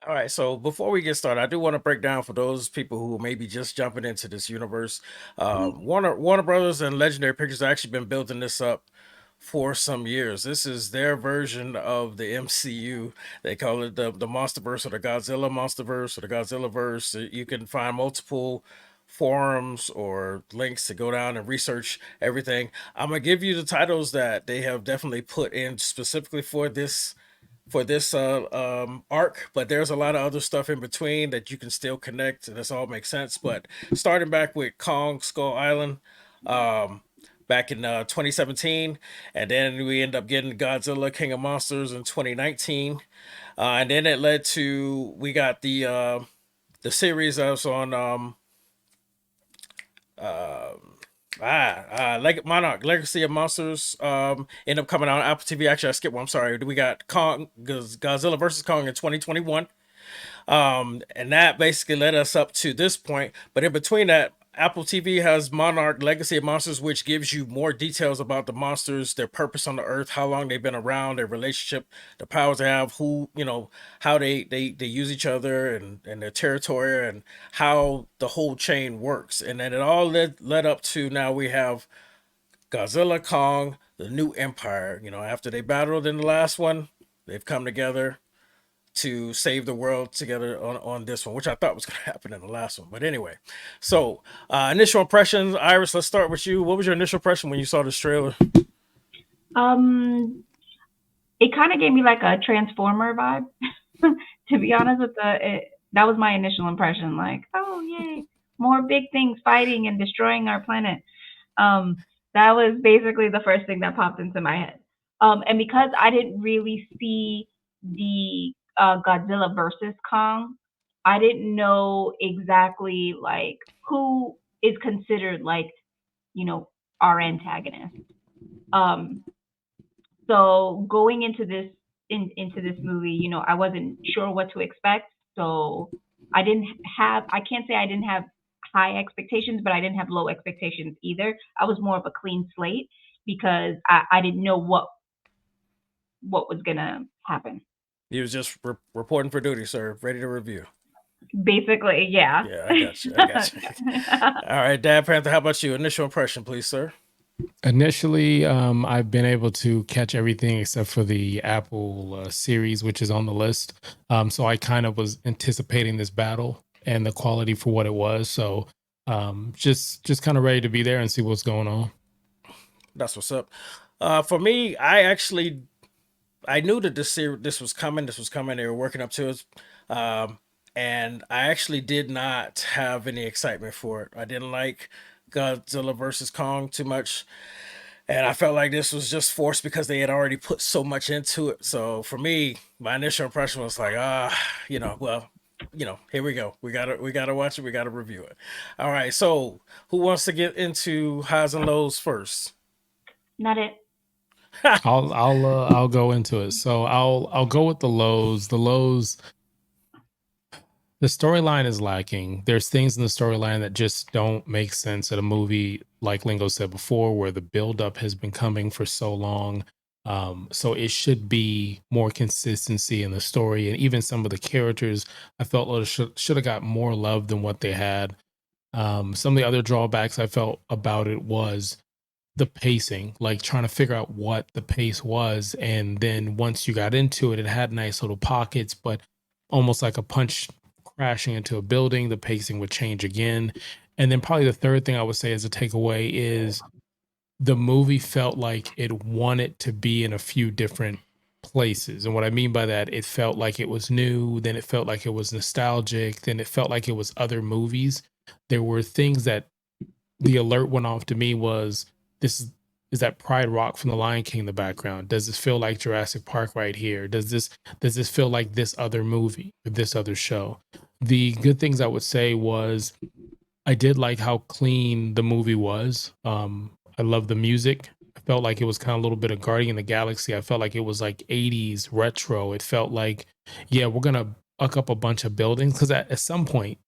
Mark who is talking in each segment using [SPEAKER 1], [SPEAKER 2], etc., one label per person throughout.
[SPEAKER 1] All right, so before we get started, I do want to break down for those people who may be just jumping into this universe. Warner Brothers and Legendary Pictures have actually been building this up for some years. This is their version of the MCU. They call it the MonsterVerse or the Godzilla MonsterVerse or the Godzilla Verse. You can find multiple forums or links to go down and research everything. I'm gonna give you the titles that they have definitely put in specifically for this arc, but there's a lot of other stuff in between that you can still connect, and this all makes sense. But starting back with Kong Skull Island, um, back in 2017, and then we end up getting Godzilla King of Monsters in 2019, and then it led to we got the series that was on Monarch Legacy of Monsters end up coming out on Apple TV. Actually, I skipped one. I'm sorry. We got Godzilla versus Kong in 2021. And that basically led us up to this point. But in between that, Apple TV has Monarch Legacy of Monsters, which gives you more details about the monsters, their purpose on the earth, how long they've been around, their relationship, the powers they have, who, how they use each other and their territory and how the whole chain works. And then it all led up to now we have Godzilla, Kong, the new empire. After they battled in the last one, they've come together to save the world together on this one, which I thought was going to happen in the last one. But anyway, so initial impressions, Iris, let's start with you. What was your initial impression when you saw this trailer?
[SPEAKER 2] Um, it kind of gave me like a Transformer vibe, to be honest with that was my initial impression. Like, oh yay, more big things fighting and destroying our planet. That was basically the first thing that popped into my head. And because I didn't really see the Godzilla versus Kong, I didn't know exactly like who is considered like you know our antagonist. Um, so going into this movie, I wasn't sure what to expect. So I can't say I didn't have high expectations, but I didn't have low expectations either. I was more of a clean slate because I didn't know what was gonna happen.
[SPEAKER 1] He was just reporting for duty, sir, ready to review.
[SPEAKER 2] Basically, yeah.
[SPEAKER 1] Yeah, I got you. I got you. All right, Dad Panther, how about you? Initial impression, please, sir.
[SPEAKER 3] Initially, I've been able to catch everything except for the Apple series, which is on the list. So I kind of was anticipating this battle and the quality for what it was. So just kind of ready to be there and see what's going on.
[SPEAKER 1] That's what's up. For me, I knew that this was coming. This was coming. They were working up to it. Um, and I actually did not have any excitement for it. I didn't like Godzilla versus Kong too much. And I felt like this was just forced because they had already put so much into it. So for me, my initial impression was like, well, here we go. We gotta watch it. We gotta review it. All right. So who wants to get into highs and lows first?
[SPEAKER 2] Not it.
[SPEAKER 3] I'll go into it. So I'll go with the lows. The storyline is lacking. There's things in the storyline that just don't make sense at a movie, like Lingo said before, where the buildup has been coming for so long. So it should be more consistency in the story, and even some of the characters I felt should have got more love than what they had. Some of the other drawbacks I felt about it was the pacing, like trying to figure out what the pace was, and then once you got into it, it had nice little pockets, but almost like a punch crashing into a building, the pacing would change again. And then probably the third thing I would say as a takeaway is the movie felt like it wanted to be in a few different places. And what I mean by that, it felt like it was new, then it felt like it was nostalgic, then it felt like it was other movies. There were things that the alert went off to me was this is that Pride Rock from The Lion King in the background. Does this feel like Jurassic Park right here? Does this feel like this other movie or this other show? The good things I would say was I did like how clean the movie was. I love the music. I felt like it was kind of a little bit of Guardian of the Galaxy. I felt like it was like 80s retro. It felt like, yeah, we're gonna buck up a bunch of buildings because at some point,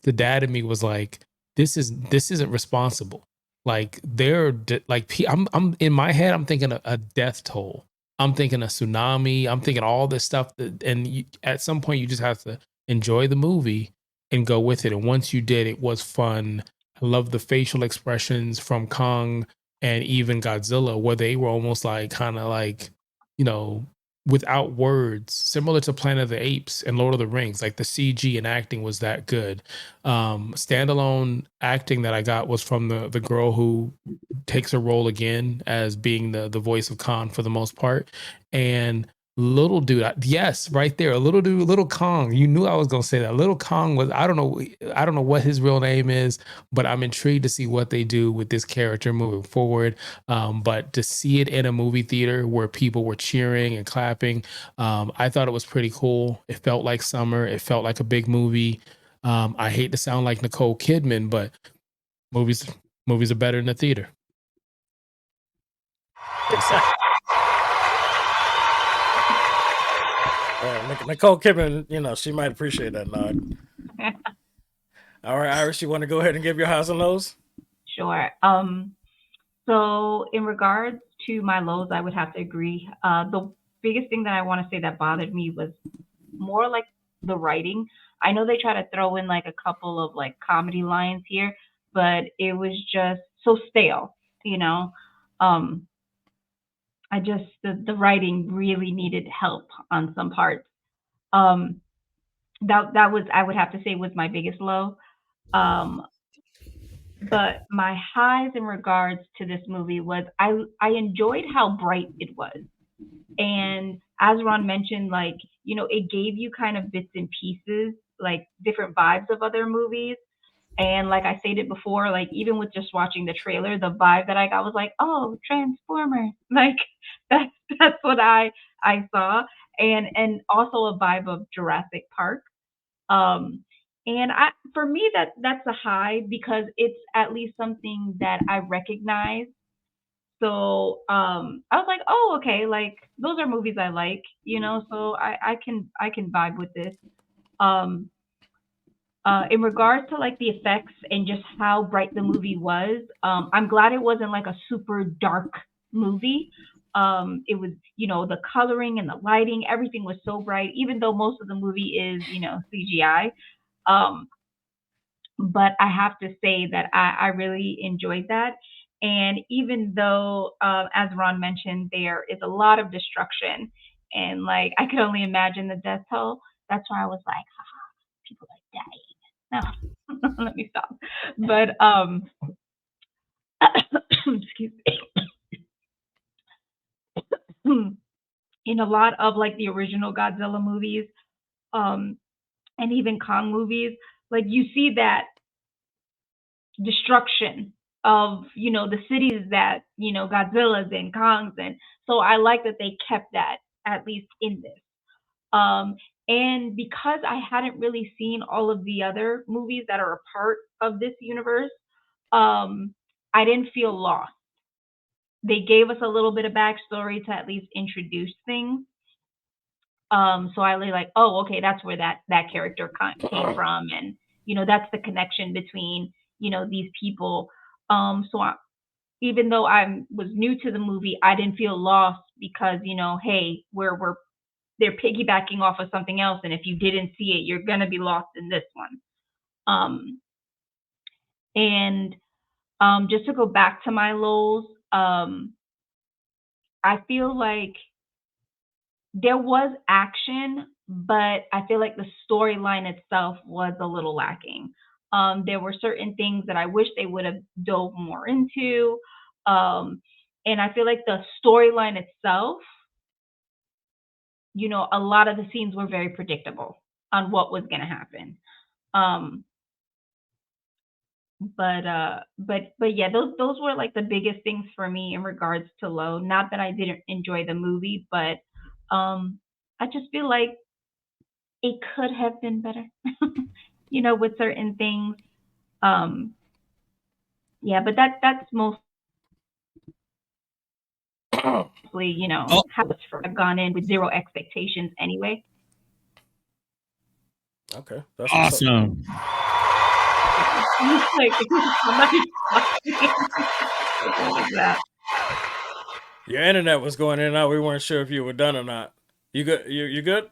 [SPEAKER 3] the dad in me was like, this isn't responsible. Like I'm in my head, I'm thinking a death toll. I'm thinking a tsunami. I'm thinking all this stuff and at some point you just have to enjoy the movie and go with it. And once you did, it was fun. I love the facial expressions from Kong and even Godzilla, where they were almost like kind of like, you know, without words, similar to Planet of the Apes and Lord of the Rings. Like the CG and acting was that good. Standalone acting that I got was from the girl who takes a role again as being the voice of Khan for the most part. And little dude, yes, right there, a little dude, little Kong. You knew I was gonna say that. Little Kong was I don't know what his real name is, but I'm intrigued to see what they do with this character moving forward. But to see it in a movie theater where people were cheering and clapping, I thought it was pretty cool. It felt like summer. It felt like a big movie. I hate to sound like Nicole Kidman, but movies movies are better in the theater.
[SPEAKER 1] Nicole Kidman, she might appreciate that nod. All right, Iris, you want to go ahead and give your highs and lows?
[SPEAKER 2] Sure. So in regards to my lows, I would have to agree. The biggest thing that I want to say that bothered me was more like the writing. I know they try to throw in like a couple of like comedy lines here, but it was just so stale, you know. Um, I just the writing really needed help on some parts. Um, that was I would have to say was my biggest low. Um, but my highs in regards to this movie was I enjoyed how bright it was. And as Ron mentioned, like, it gave you kind of bits and pieces, like different vibes of other movies. And like I stated before, like even with just watching the trailer, the vibe that I got was like, oh, Transformers. Like that's that's what I saw. And also a vibe of Jurassic Park. Um, and for me that's a high because it's at least something that I recognize. So I was like, oh, okay, like those are movies I like, so I can vibe with this. Um, in regards to like the effects and just how bright the movie was, I'm glad it wasn't like a super dark movie. It was, the coloring and the lighting, everything was so bright, even though most of the movie is, CGI. Um, but I have to say that I really enjoyed that. And even though, as Ron mentioned, there is a lot of destruction, and like I could only imagine the death toll. That's why I was like, people are dying. No, let me stop. But excuse me. In a lot of like the original Godzilla movies, um, and even Kong movies, like you see that destruction of the cities that Godzilla's and Kong's and so I like that they kept that at least in this. Um, and because I hadn't really seen all of the other movies that are a part of this universe, um, I didn't feel lost. They gave us a little bit of backstory to at least introduce things. So I was like, oh, okay, that's where that character came from, and that's the connection between these people. So even though I was new to the movie, I didn't feel lost because hey, we're they're piggybacking off of something else, and if you didn't see it, you're gonna be lost in this one. Um, and just to go back to my lows, I feel like there was action, but I feel like the storyline itself was a little lacking. There were certain things that I wish they would have dove more into. Um, and I feel like the storyline itself, a lot of the scenes were very predictable on what was going to happen. Um, but yeah, those were like the biggest things for me in regards to low. Not that I didn't enjoy the movie, but I just feel like it could have been better, with certain things. Um, yeah, but that's mostly,
[SPEAKER 4] Oh,
[SPEAKER 2] how it's for. I've gone in with zero expectations anyway.
[SPEAKER 1] Okay, that's what's up.
[SPEAKER 4] awesome.
[SPEAKER 2] Like somebody talking. Like, what was that?
[SPEAKER 1] Your internet was going in and out. We weren't sure if you were done or not. You good? You good?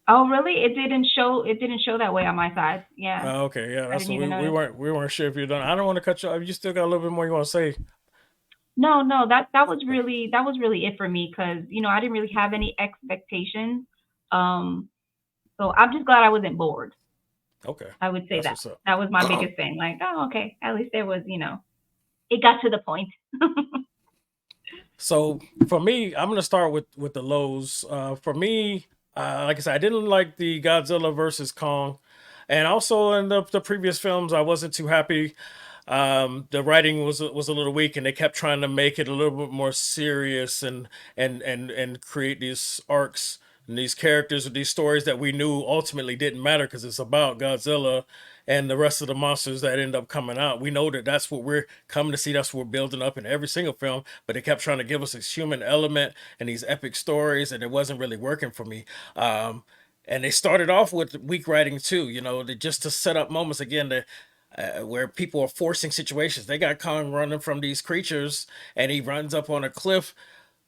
[SPEAKER 2] Oh, really? It didn't show. It didn't show that way on my side. Yeah,
[SPEAKER 1] Okay, yeah.
[SPEAKER 2] I
[SPEAKER 1] That's
[SPEAKER 2] didn't
[SPEAKER 1] what
[SPEAKER 2] even
[SPEAKER 1] we
[SPEAKER 2] notice.
[SPEAKER 1] weren't sure if you're done. I don't want to cut you off. You still got a little bit more you want to say.
[SPEAKER 2] No, no, that was really it for me because I didn't really have any expectations. Um, so I'm just glad I wasn't bored.
[SPEAKER 1] Okay,
[SPEAKER 2] I would say
[SPEAKER 1] that's
[SPEAKER 2] that
[SPEAKER 1] what's up.
[SPEAKER 2] that was my biggest thing. Like, oh, okay, at least there was, it got to the point.
[SPEAKER 1] So for me, I'm gonna start with the lows. For me, like I said, I didn't like the Godzilla versus Kong, and also in the previous films, I wasn't too happy. The writing was a little weak, and they kept trying to make it a little bit more serious and create these arcs and these characters with these stories that we knew ultimately didn't matter because it's about Godzilla and the rest of the monsters that end up coming out. We know that that's what we're coming to see. That's what we're building up in every single film. But they kept trying to give us this human element and these epic stories, and it wasn't really working for me. Um, and they started off with weak writing too. Just to set up moments again where people are forcing situations. They got Kong running from these creatures, and he runs up on a cliff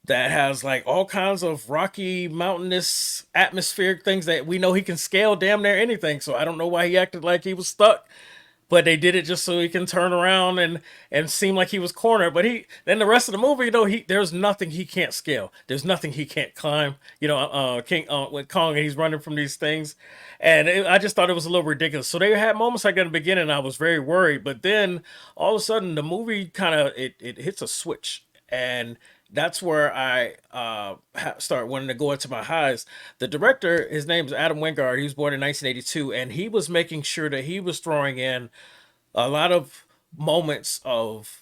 [SPEAKER 1] that has like all kinds of rocky, mountainous, atmospheric things that we know he can scale damn near anything. So I don't know why he acted like he was stuck, but they did it just so he can turn around and seem like he was cornered. But he then the rest of the movie, he there's nothing he can't scale. There's nothing he can't climb. King with Kong, and he's running from these things, and I just thought it was a little ridiculous. So they had moments like that in the beginning. I was very worried, but then all of a sudden the movie kind of it hits a switch, and that's where I start wanting to go into my highs. The director, his name is Adam Wingard. He was born in 1982, and he was making sure that he was throwing in a lot of moments of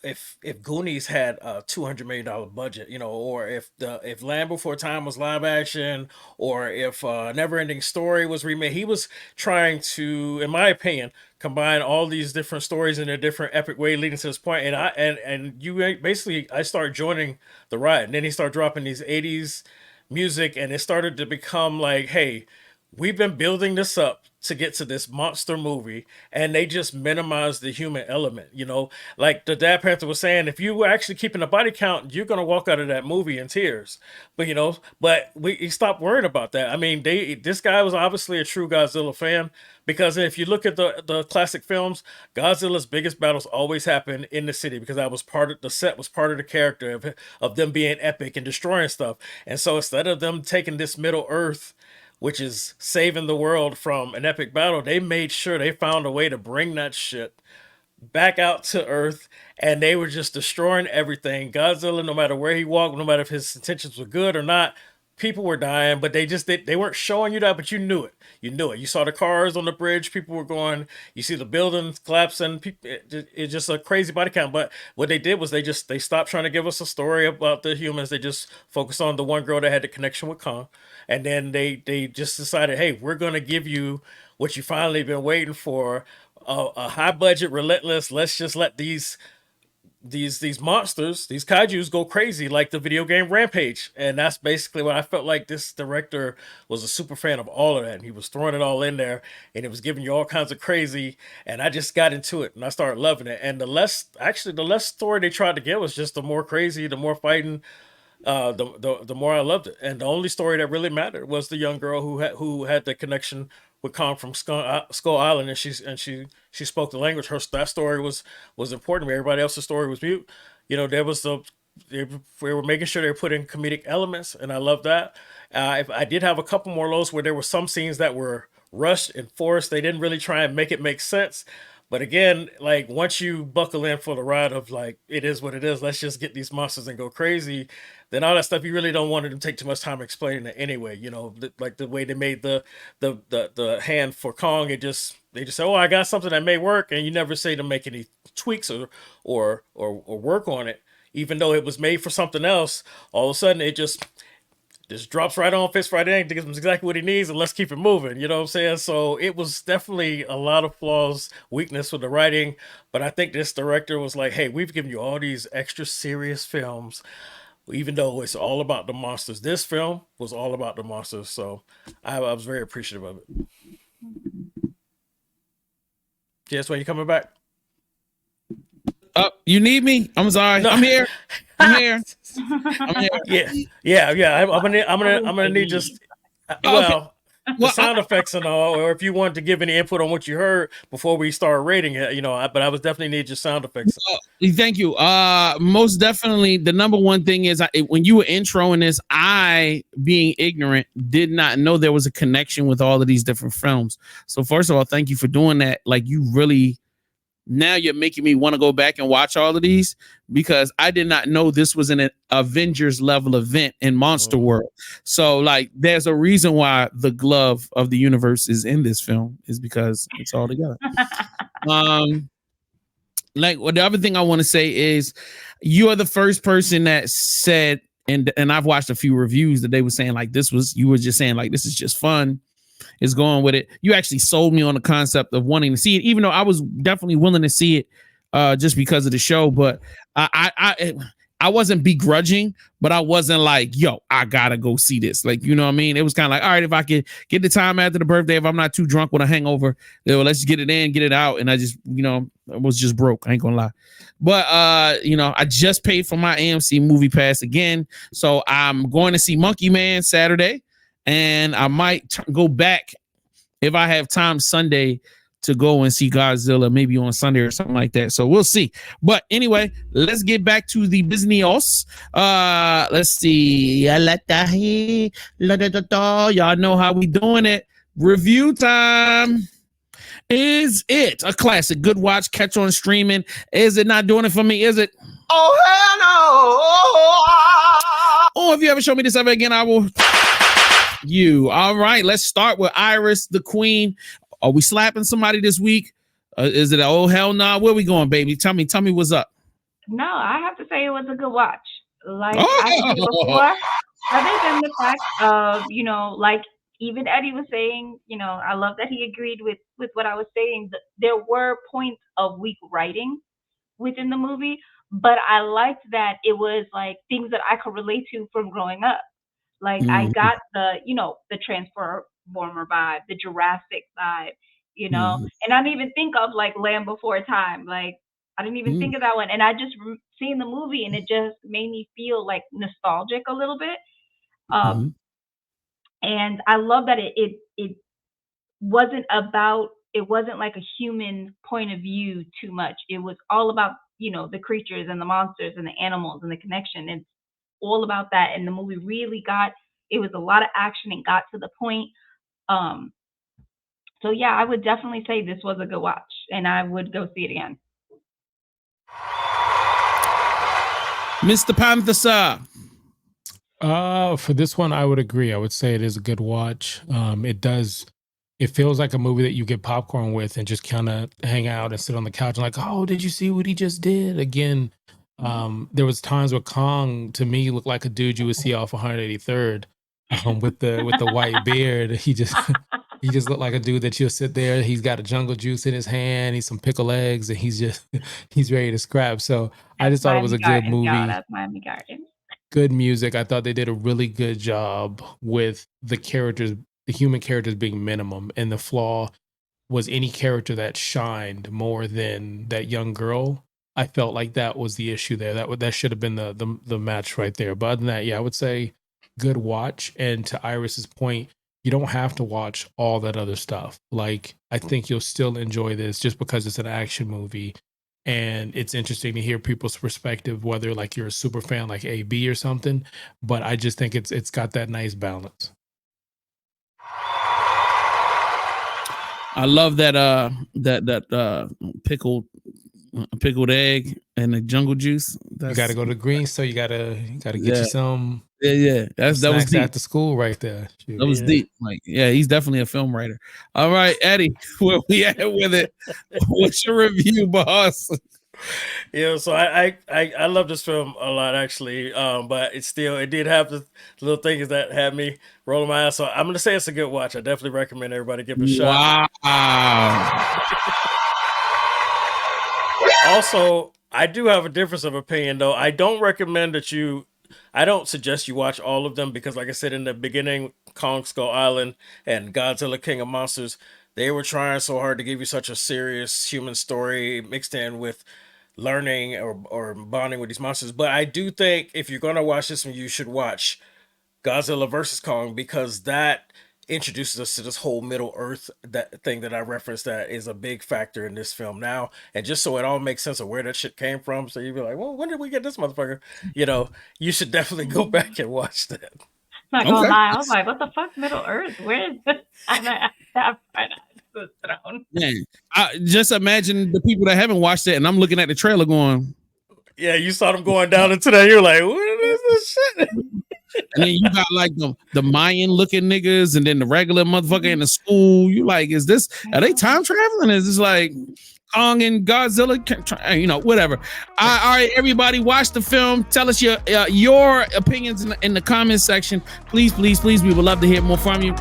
[SPEAKER 1] if Goonies had a $200 million budget, or if Land Before Time was live action, or if Never Ending Story was remade. He was trying to, in my opinion, combine all these different stories in a different epic way, leading to this point. And you basically, I started joining the ride, and then he started dropping these '80s music, and it started to become like, hey, we've been building this up to get to this monster movie, and they just minimize the human element. Like the Dad Panther was saying, if you were actually keeping a body count, you're gonna walk out of that movie in tears. But we stopped worrying about that. I mean, this guy was obviously a true Godzilla fan, because if you look at the classic films, Godzilla's biggest battles always happen in the city, because that was part of the set, was part of the character of them being epic and destroying stuff. And so instead of them taking this Middle Earth, which is saving the world from an epic battle, they made sure they found a way to bring that shit back out to Earth, and they were just destroying everything. Godzilla, no matter where he walked, no matter if his intentions were good or not, people were dying, but they weren't showing you that, but you knew it. You knew it. You saw the cars on the bridge, people were going. You see the buildings collapsing. People, it's just a crazy body count. But what they did was they stopped trying to give us a story about the humans. They just focused on the one girl that had the connection with Kong, and then they just decided, hey, we're gonna give you what you finally been waiting for, a high budget, relentless. Let's just let these monsters, these kaiju's, go crazy like the video game Rampage. And that's basically what I felt like. This director was a super fan of all of that, and he was throwing it all in there, and it was giving you all kinds of crazy. And I just got into it, and I started loving it. And the less story they tried to give was just the more crazy, the more fighting, the more I loved it. And the only story that really mattered was the young girl who had the connection with Kong from Skull Island, and she spoke the language. That story was important. Everybody else's story was mute. There was we were making sure they were putting comedic elements, and I love that. If I did have a couple more lows where there were some scenes that were rushed and forced. They didn't really try and make it make sense. But again, like once you buckle in for the ride of like it is what it is, let's just get these monsters and go crazy, then all that stuff you really don't want to take too much time explaining it anyway. Like the way they made the hand for Kong, they just say, "Oh, I got something that may work," and you never say to make any tweaks or work on it, even though it was made for something else. All of a sudden, it just drops right on, fits right in, gives him exactly what he needs, and let's keep it moving. You know what I'm saying? So it was definitely a lot of flaws, weakness with the writing. But I think this director was like, hey, we've given you all these extra serious films, even though it's all about the monsters. This film was all about the monsters. So I was very appreciative of it. Yes, when you coming back?
[SPEAKER 5] You need me? I'm sorry.
[SPEAKER 1] No.
[SPEAKER 5] I'm here. I'm here. I'm here.
[SPEAKER 1] Yeah. I'm gonna need just
[SPEAKER 5] Okay.
[SPEAKER 1] the
[SPEAKER 5] Well,
[SPEAKER 1] sound effects and all, or if you want to give any input on what you heard before we start rating it, but I was definitely need your sound effects.
[SPEAKER 5] thank you. Most definitely, the number one thing is when you were introing this, I, being ignorant, did not know there was a connection with all of these different films. So first of all, thank you for doing that. Like, you really, now you're making me want to go back and watch all of these, because I did not know this was an Avengers level event in Monster World. So like, there's a reason why the glove of the universe is in this film, is because it's all together. Like, well, the other thing I want to say is, you are the first person that said, and I've watched a few reviews that they were saying like, you were just saying like, this is just fun. Is going with it. You actually sold me on the concept of wanting to see it, even though I was definitely willing to see it just because of the show. But I wasn't begrudging, but I wasn't like, yo, I gotta go see this. Like, you know what I mean? It was kind of like, all right, if I could get the time after the birthday, if I'm not too drunk with a hangover, let's just get it in, get it out. And I just, I was just broke. I ain't gonna lie. But I just paid for my AMC movie pass again. So I'm going to see Monkey Man Saturday. And I might go back if I have time Sunday to go and see Godzilla, maybe on Sunday or something like that. So we'll see. But anyway, let's get back to the business. Let's see. Y'all know how we doing it. Review time. Is it a classic? Good watch, catch on streaming? Is it not doing it for me? Is it? Oh, hell no. Oh, if you ever show me this ever again, I will. You. All right, let's start with Iris, the queen. Are we slapping somebody this week? Is it a oh hell no? Where we going, baby? Tell me what's up.
[SPEAKER 2] No, I have to say it was a good watch. Like I said before, other than the fact of, like even Eddie was saying, I love that he agreed with what I was saying. There were points of weak writing within the movie, but I liked that it was like things that I could relate to from growing up. Like I got the Transformer vibe, the Jurassic vibe, and I didn't even think of like Land Before Time. Like I didn't even think of that one, and I just seen the movie, and it just made me feel like nostalgic a little bit. And I love that it wasn't about, it wasn't like a human point of view too much. It was all about the creatures and the monsters and the animals and the connection. It's all about that, and the movie really it was a lot of action and got to the point. So yeah, I would definitely say this was a good watch, and I would go see it again.
[SPEAKER 5] Mr. Panther, sir.
[SPEAKER 3] For this one, I would agree. I would say it is a good watch. It feels like a movie that you get popcorn with and just kind of hang out and sit on the couch and like, oh, did you see what he just did? Again, there was times where Kong to me looked like a dude you would see off 183rd with the white beard. He just looked like a dude that you'll sit there. He's got a jungle juice in his hand. He's some pickled eggs, and he's ready to scrap. So I just thought it was a good movie.
[SPEAKER 2] That's Miami Gardens.
[SPEAKER 3] Good music. I thought they did a really good job with the characters, the human characters being minimum, and the flaw was any character that shined more than that young girl. I felt like that was the issue there. That should have been the match right there. But other than that, yeah, I would say good watch. And to Iris's point, you don't have to watch all that other stuff. Like, I think you'll still enjoy this just because it's an action movie. And it's interesting to hear people's perspective, whether like you're a super fan like AB or something. But I just think it's got that nice balance.
[SPEAKER 5] I love that pickled egg and the jungle juice.
[SPEAKER 3] You got to go to Green, so you gotta get you some.
[SPEAKER 5] Yeah. That was deep.
[SPEAKER 3] After school, right there.
[SPEAKER 5] Shoot, that was deep. Like, yeah, he's definitely a film writer. All right, Eddie, where we at with it? What's your review, boss?
[SPEAKER 1] Yeah, so I love this film a lot actually, but it did have the little things that had me rolling my eyes. So I'm gonna say it's a good watch. I definitely recommend everybody give it a shot.
[SPEAKER 5] Wow.
[SPEAKER 1] Also, I do have a difference of opinion though. I don't suggest you watch all of them because, like I said in the beginning, Kong Skull Island and Godzilla King of Monsters, they were trying so hard to give you such a serious human story mixed in with learning or bonding with these monsters. But I do think if you're gonna watch this one, you should watch Godzilla versus Kong, because that introduces us to this whole Middle Earth that thing that I referenced that is a big factor in this film now. And just so it all makes sense of where that shit came from, so you'd be like, well, when did we get this motherfucker? You know, you should definitely go back and watch that.
[SPEAKER 2] Not gonna
[SPEAKER 5] Okay.
[SPEAKER 2] lie, I was like, what the fuck, Middle Earth? Where is this? And that part was thrown.
[SPEAKER 5] Man, just imagine the people that haven't watched it, and I'm looking at the trailer going,
[SPEAKER 1] Yeah, you saw them going down into that. You're like, what is this shit?
[SPEAKER 5] and then you got like the Mayan looking niggas, and then the regular motherfucker in the school. You like, is this? Are they time traveling? Is this like Kong and Godzilla? You know, whatever. All right, everybody, watch the film. Tell us your opinions in the comments section. Please, please, please. We would love to hear more from you.